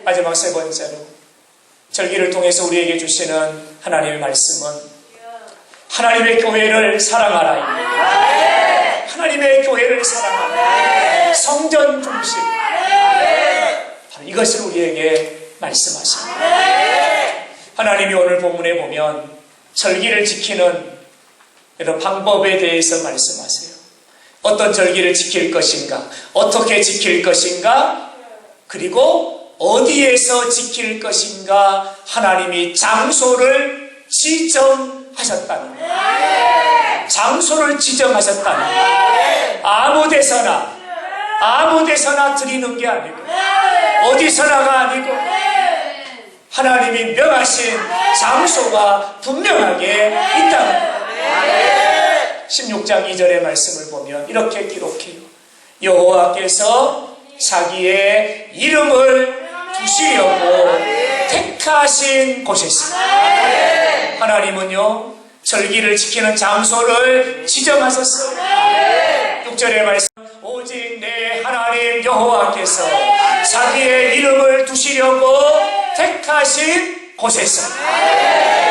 마지막 세 번째로, 절기를 통해서 우리에게 주시는 하나님의 말씀은 하나님의 교회를 사랑하라. 하나님의 교회를 사랑하라. 성전 중심. 바로 이것을 우리에게 말씀하십니다. 하나님이 오늘 본문에 보면 절기를 지키는 이런 방법에 대해서 말씀하세요. 어떤 절기를 지킬 것인가, 어떻게 지킬 것인가, 그리고 어디에서 지킬 것인가, 하나님이 장소를 지정하셨다는 거예요. 장소를 지정하셨다는 거예요. 아무 데서나 드리는 게 아니고, 어디서나가 아니고, 하나님이 명하신 장소가 분명하게 있다는 거예요. 16장 2절의 말씀을 보면 이렇게 기록해요. 여호와께서 자기의 이름을 두시려고 택하신 곳이었습니다. 하나님은요, 절기를 지키는 장소를 지정하셨어요. 6절의 말씀, 오직 내 하나님 여호와께서 자기의 이름을 두시려고 택하신 곳에서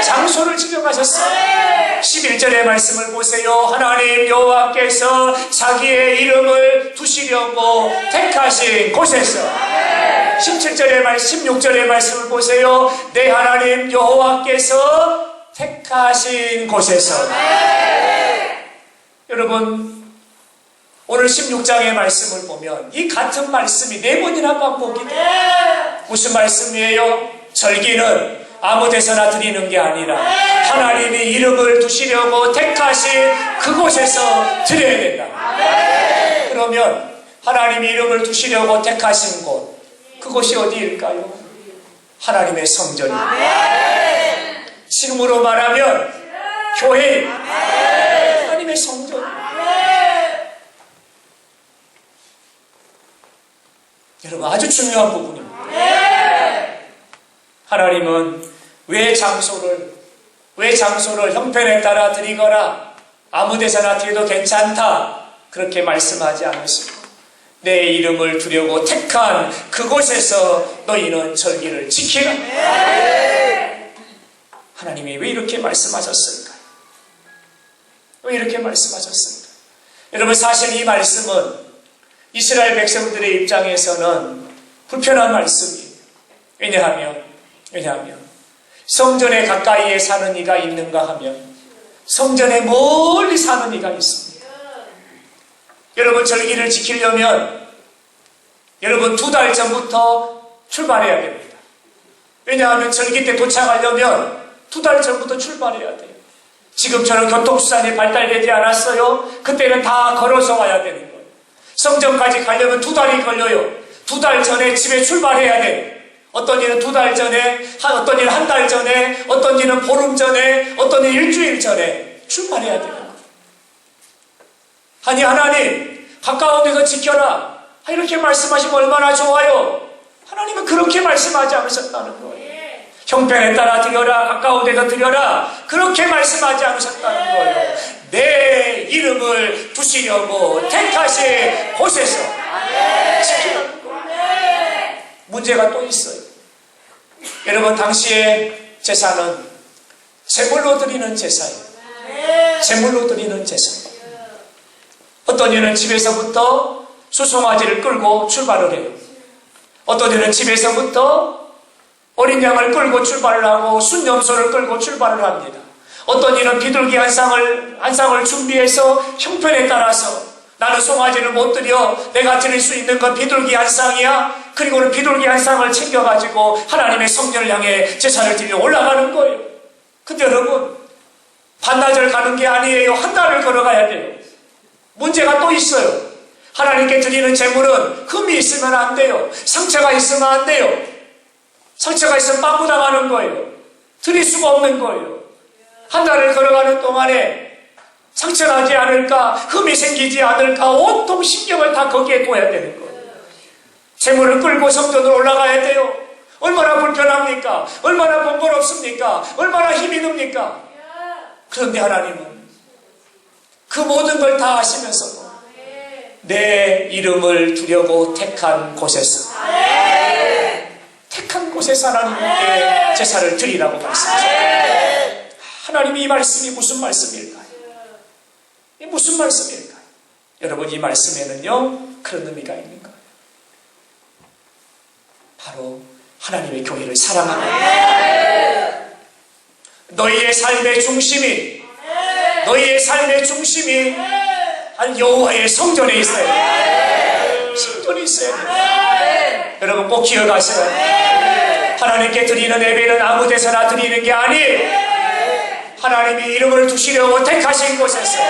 장소를 지정하셨어요. 11절의 말씀을 보세요. 하나님 여호와께서 자기의 이름을 두시려고 택하신 곳에서. 17절의 말씀, 16절의 말씀을 보세요. 내 하나님 여호와께서 택하신 곳에서. 여러분, 오늘 16장의 말씀을 보면 이 같은 말씀이 4번이나 반복이 돼요. 무슨 말씀이에요? 절기는 아무 데서나 드리는 게 아니라 하나님이 이름을 두시려고 택하신 그곳에서 드려야 된다. 그러면 하나님이 이름을 두시려고 택하신 곳, 그곳이 어디일까요? 하나님의 성전입니다. 지금으로 말하면 교회, 하나님의 성전. 여러분, 아주 중요한 부분입니다. 하나님은 왜 장소를 형편에 따라 드리거나 아무 데서나 드려도 괜찮다, 그렇게 말씀하지 않으시고 내 이름을 두려고 택한 그곳에서 너희는 절기를 지키라. 하나님이 왜 이렇게 말씀하셨을까요? 왜 이렇게 말씀하셨을까요? 여러분, 사실 이 말씀은 이스라엘 백성들의 입장에서는 불편한 말씀이에요. 왜냐하면 성전에 가까이에 사는 이가 있는가 하면 성전에 멀리 사는 이가 있습니다. 여러분, 절기를 지키려면 여러분 2달 전부터 출발해야 됩니다. 왜냐하면 절기 때 도착하려면 2달 전부터 출발해야 돼요. 지금처럼 교통수단이 발달되지 않았어요. 그때는 다 걸어서 와야 되는 거예요. 성전까지 가려면 2달이 걸려요. 2달 전에 집에 출발해야 돼요. 어떤 이는 2달 전에, 어떤 이는 1달 전에, 어떤 이는 보름 전에, 어떤 이는 일주일 전에 출발해야 되는 거예요. 아니, 하나님 가까운 데서 지켜라, 이렇게 말씀하시면 얼마나 좋아요. 하나님은 그렇게 말씀하지 않으셨다는 거예요. 형편에 따라 드려라, 가까운 데서 드려라, 그렇게 말씀하지 않으셨다는 거예요. 내 이름을 두시려고 택하신 곳에서 지키라는 거예요. 문제가 또 있어요. 여러분, 당시에 제사는 제물로 드리는 제사예요. 제물로 드리는 제사. 어떤 이는 집에서부터 수송아지를 끌고 출발을 해요. 어떤 이는 집에서부터 어린 양을 끌고 출발을 하고 순염소를 끌고 출발을 합니다. 어떤 이는 비둘기 한 쌍을 준비해서 형편에 따라서, 나는 송아지를 못 드려, 내가 드릴 수 있는 건 비둘기 한 쌍이야. 그리고는 비둘기 한 쌍을 챙겨가지고 하나님의 성전을 향해 제사를 드리러 올라가는 거예요. 근데 여러분, 반나절 가는 게 아니에요. 1달을 걸어가야 돼요. 문제가 또 있어요. 하나님께 드리는 제물은 흠이 있으면 안 돼요. 상처가 있으면 안 돼요. 상처가 있으면 빵꾸당하는 거예요. 드릴 수가 없는 거예요. 한 달을 걸어가는 동안에 상처나지 않을까, 흠이 생기지 않을까, 온통 신경을 다 거기에 둬야 되는 거예요. 재물을 끌고 성전으로 올라가야 돼요. 얼마나 불편합니까? 얼마나 번거롭습니까? 얼마나 힘이 듭니까? 그런데 하나님은 그 모든 걸 다 아시면서도 내 이름을 두려고 택한 곳에서 하나님께 제사를 드리라고 말씀하셨습니다. 하나님이 이 말씀이 무슨 말씀일까요? 이 무슨 말씀일까요? 여러분, 이 말씀에는요 그런 의미가 있는 거예요. 바로 하나님의 교회를 사랑하는 거예요. 너희의 삶의 중심이 한 여호와의 성전에 있어야 돼요. 성전에 있어야 돼요. 여러분 꼭 기억하세요. 하나님께 드리는 예배는 아무 데서나 드리는 게 아니에요. 하나님이 이름을 두시려고 택하신 곳에서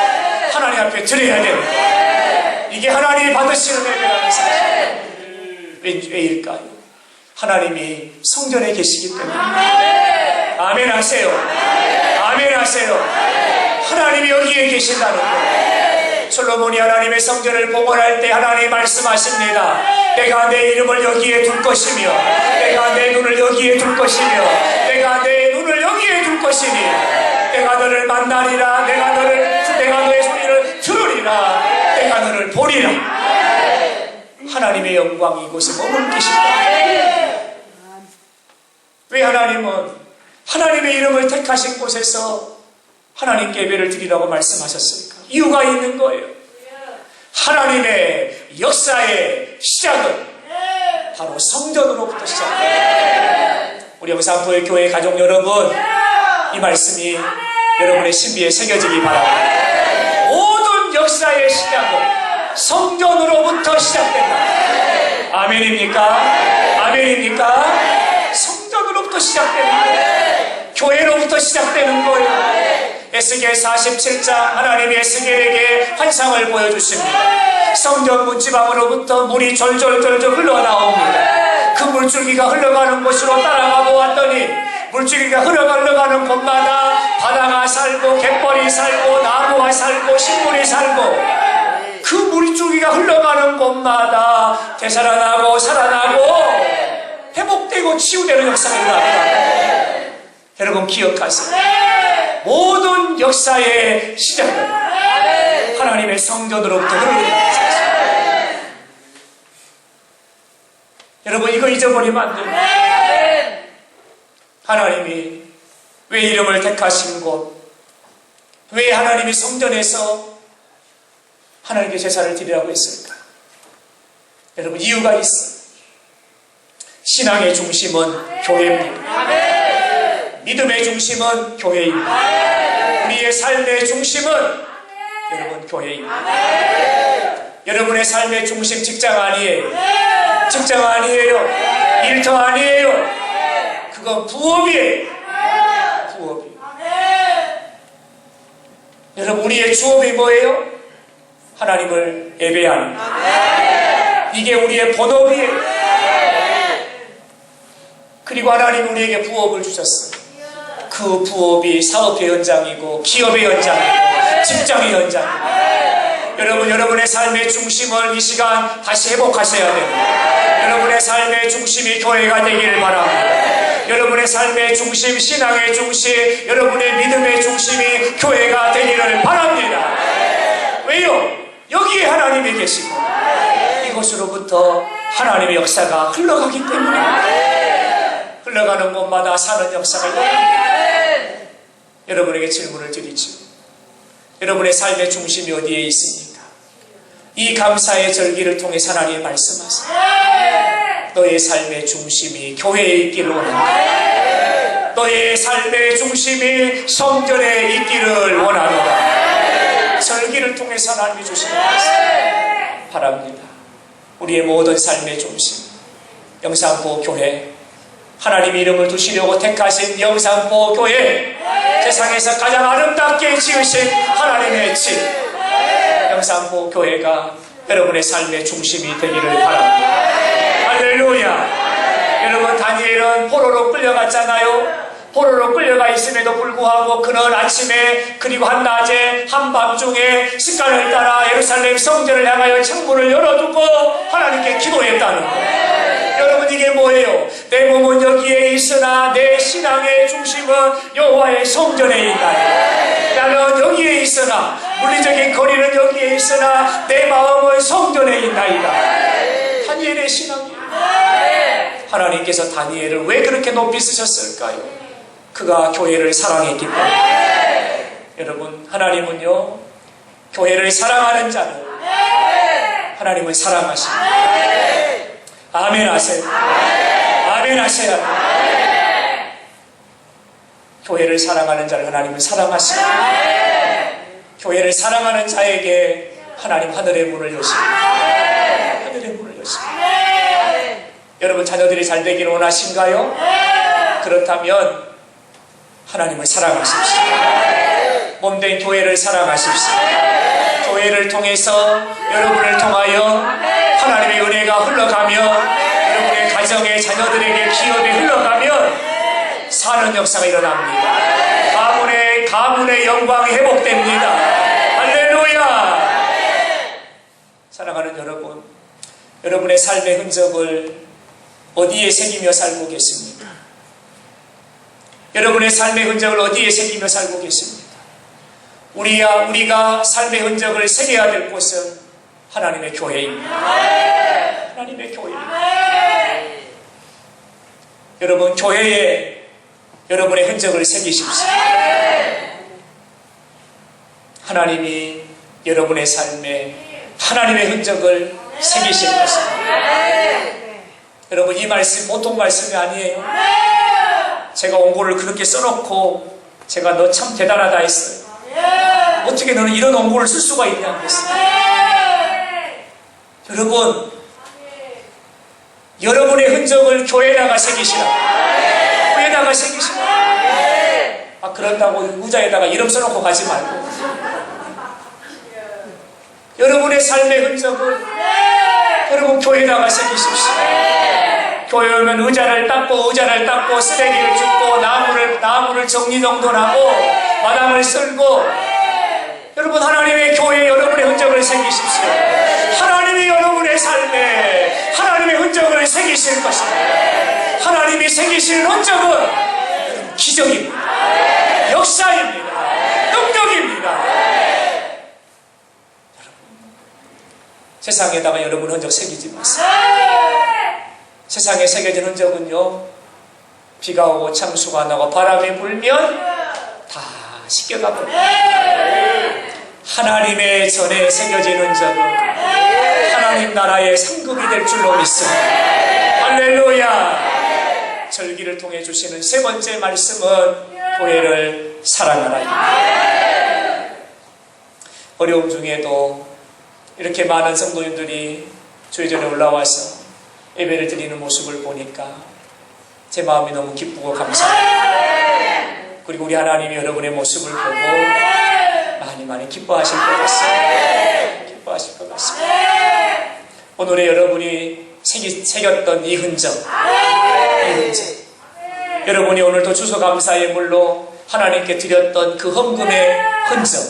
하나님 앞에 드려야 됩니다. 이게 하나님이 받으시는 예배라는 사실. 왜일까요? 하나님이 성전에 계시기 때문에. 아멘 하세요. 아멘 하세요. 하나님이 여기에 계신다는 거예요. 솔로몬이 하나님의 성전을 봉헌할 때 하나님이 말씀하십니다. 내가 내 이름을 여기에 둘 것이며 내가 내 눈을 여기에 둘 것이며 내가 내 눈을 여기에 둘 것이니 내가 너를 만나리라. 내가 너의 소리를 들으리라. 내가 너를 보리라. 하나님의 영광이 이곳에 머무르 계신다. 왜 하나님은 하나님의 이름을 택하신 곳에서 하나님께 예배를 드리라고 말씀하셨습니까? 이유가 있는 거예요. 하나님의 역사의 시작은 바로 성전으로부터 시작돼요. 우리 영산포의 교회 가족 여러분, 이 말씀이 여러분의 신비에 새겨지기 바랍니다. 모든 역사의 시작은 성전으로부터 시작된다. 아멘입니까? 아멘입니까? 성전으로부터 시작되는 거예요. 교회로부터 시작되는 거예요. 에스겔 47장 하나님이 에스겔에게 환상을 보여주십니다. 성전 문지방으로부터 물이 졸졸졸졸 흘러나옵니다. 그 물줄기가 흘러가는 곳으로 따라가 보았더니 물줄기가 흘러가는 곳마다 바다가 살고 갯벌이 살고 나무가 살고 식물이 살고 그 물줄기가 흘러가는 곳마다 되살아나고 살아나고 회복되고 치유되는 역사가 일어납니다. 여러분 기억하세요. 모든 역사의 시작은 하나님의 성전으로부터 흐르는 여러분 이거 잊어버리면 안 됩니다. 하나님이 왜 이름을 택하신 곳, 왜 하나님이 성전에서 하나님께 제사를 드리라고 했을까? 여러분 이유가 있어요. 신앙의 중심은 교회입니다. 믿음의 중심은 교회입니다. 우리의 삶의 중심은 여러분 교회입니다. 여러분의 삶의 중심 직장 아니에요. 직장 아니에요. 일터 아니에요. 그건 부업이에요. 부업이. 여러분 우리의 주업이 뭐예요? 하나님을 예배하는 것. 이게 우리의 본업이에요. 그리고 하나님 우리에게 부업을 주셨어요. 그 부업이 사업의 현장이고 기업의 현장이고 직장의 현장이고 여러분 여러분의 삶의 중심을 이 시간 다시 회복하셔야 됩니다. 여러분의 삶의 중심이 교회가 되기를 바랍니다. 여러분의 삶의 중심, 신앙의 중심, 여러분의 믿음의 중심이 교회가 되기를 바랍니다. 왜요? 여기에 하나님이 계시고 이곳으로부터 하나님의 역사가 흘러가기 때문에 흘러가는 곳마다 사는 역사가 일어납니다. 여러분에게 질문을 드리죠. 여러분의 삶의 중심이 어디에 있습니까? 이 감사의 절기를 통해 하나님이 말씀하세요. 너의 삶의 중심이 교회에 있기를 원한다. 너의 삶의 중심이 성전에 있기를 원하노라. 절기를 통해서 하나님이 주시는 말씀 바랍니다. 우리의 모든 삶의 중심 영산포 교회, 하나님 이름을 두시려고 택하신 영산포 교회, 세상에서 가장 아름답게 지으신 하나님의 집 영산포 교회가 여러분의 삶의 중심이 되기를 바랍니다. 할렐루야. 여러분, 다니엘은 포로로 끌려갔잖아요. 포로로 끌려가 있음에도 불구하고 그는 아침에 그리고 한낮에 한밤중에 습관을 따라 예루살렘 성전을 향하여 창문을 열어두고 하나님께 기도했다는 거예요. 여러분, 이게 뭐예요? 내 몸은 여기에 있으나 내 신앙의 중심은 여호와의 성전에 있나니, 나는 여기에 있으나 물리적인 거리는 여기에 있으나 내 마음은 성전에 있나이다. 다니엘의 신앙이에요. 하나님께서 다니엘을 왜 그렇게 높이 쓰셨을까요? 그가 교회를 사랑했기 때문에. 여러분, 하나님은요, 교회를 사랑하는 자를 하나님은 사랑하십니다. 아멘 하세요. 아멘 하셔야 돼요. 교회를 사랑하는 자를 하나님은 사랑하십니다. 교회를 사랑하는 자에게 하나님 하늘의 문을 여십니다. 하늘의 문을 여십니다. 여러분, 자녀들이 잘 되기를 원하신가요? 그렇다면 하나님을 사랑하십시오. 몸된 교회를 사랑하십시오. 교회를 통해서, 여러분을 통하여 하나님의 은혜가 흘러가며 여러분의 가정에, 자녀들에게, 기업에 흘러가면 사는 역사가 일어납니다. 가문의 영광이 회복됩니다. 할렐루야. 사랑하는 여러분, 여러분의 삶의 흔적을 어디에 새기며 살고 계십니까? 여러분의 삶의 흔적을 어디에 새기며 살고 계십니까? 우리가 삶의 흔적을 새겨야 될 곳은 하나님의 교회입니다. 하나님의 교회입니다. 여러분, 교회에 여러분의 흔적을 새기십시오. 하나님이 여러분의 삶에 하나님의 흔적을 새기실 것입니다. 여러분, 이 말씀 보통 말씀이 아니에요. 제가 원고를 그렇게 써놓고 제가 너 참 대단하다 했어요. 어떻게 너는 이런 원고를 쓸 수가 있냐고 했어요. 여러분, 여러분의 흔적을 교회에다가 새기시라. 교회에다가 새기시라. 그런다고 의자에다가 이름 써놓고 가지 말고 여러분의 삶의 흔적을 여러분 교회에다가 새기십시오. 교회 오면 의자를 닦고 쓰레기를 줍고 나무를 정리정돈하고 마당을 쓸고, 여러분, 하나님의 교회에 여러분의 흔적을 새기십시오. 하나님이 여러분의 삶에 하나님의 흔적을 새기실 것입니다. 하나님이 새기시는 흔적은 기적입니다. 역사입니다. 능력입니다. 세상에다가 여러분 흔적 새기지 마세요. 세상에 새겨진 흔적은요, 비가 오고 창수가 나고 바람이 불면 다 씻겨가 버립니다. 하나님의 전에 새겨진 흔적은 하나님 나라의 상급이 될 줄로 믿습니다. 할렐루야. 절기를 통해 주시는 세 번째 말씀은 교회를 사랑하라. 어려움 중에도 이렇게 많은 성도님들이 주의전에 올라와서 예배를 드리는 모습을 보니까 제 마음이 너무 기쁘고 감사합니다. 그리고 우리 하나님이 여러분의 모습을 보고 많이 기뻐하실 것 같습니다. 기뻐하실 것 같습니다. 오늘의 여러분이 새겼던 이 흔적, 여러분이 오늘도 추수감사의 물로 하나님께 드렸던 그 헌금의 흔적,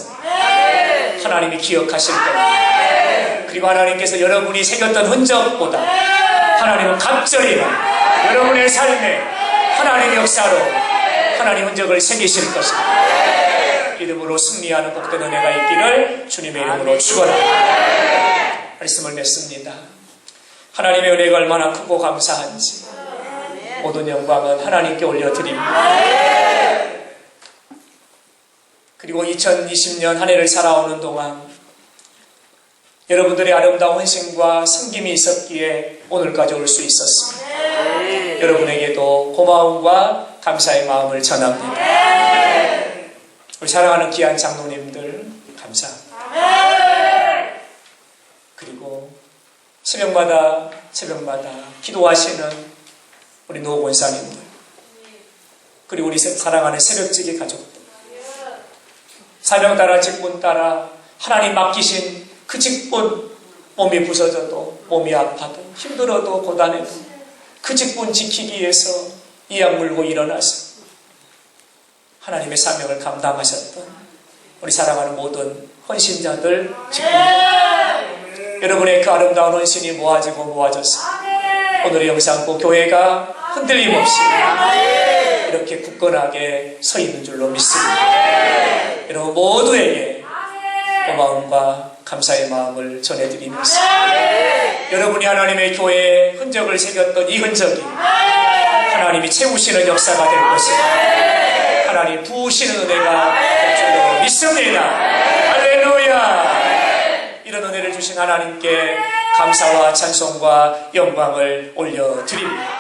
하나님이 기억하실 겁니다. 그리고 하나님께서 여러분이 새겼던 흔적보다 하나님은 갑절이나 여러분의 삶에 하나님의 역사로 하나님 흔적을 새기실 것입니다. 믿음으로 승리하는 복된 은혜가 있기를 주님의 이름으로 축원합니다. 말씀을 맺습니다. 하나님의 은혜가 얼마나 크고 감사한지 모든 영광은 하나님께 올려드립니다. 그리고 2020년 한 해를 살아오는 동안 여러분들의 아름다운 헌신과 섬김이 있었기에 오늘까지 올 수 있었습니다. 여러분에게도 고마움과 감사의 마음을 전합니다. 우리 사랑하는 귀한 장로님들 감사합니다. 그리고 새벽마다 기도하시는 우리 노 권사님들, 그리고 우리 사랑하는 새벽지기 가족들, 사명 따라 직분 따라 하나님 맡기신 그 직분, 몸이 부서져도 몸이 아파도 힘들어도 고단해도 그 직분 지키기 위해서 이악 물고 일어나서 하나님의 사명을 감당하셨던 우리 사랑하는 모든 헌신자들 직분입니다. 여러분의 그 아름다운 헌신이 모아져서 오늘의 영상부 교회가 흔들림 없이 이렇게 굳건하게 서 있는 줄로 믿습니다. 여러분 모두에게 고마움과 감사의 마음을 전해드리면서 여러분이 하나님의 교회에 흔적을 새겼던 이 흔적이 하나님이 채우시는 역사가 될 것이다. 하나님 부으시는 은혜가 될 줄로 믿습니다. 할렐루야. 이런 은혜를 주신 하나님께 감사와 찬송과 영광을 올려드립니다.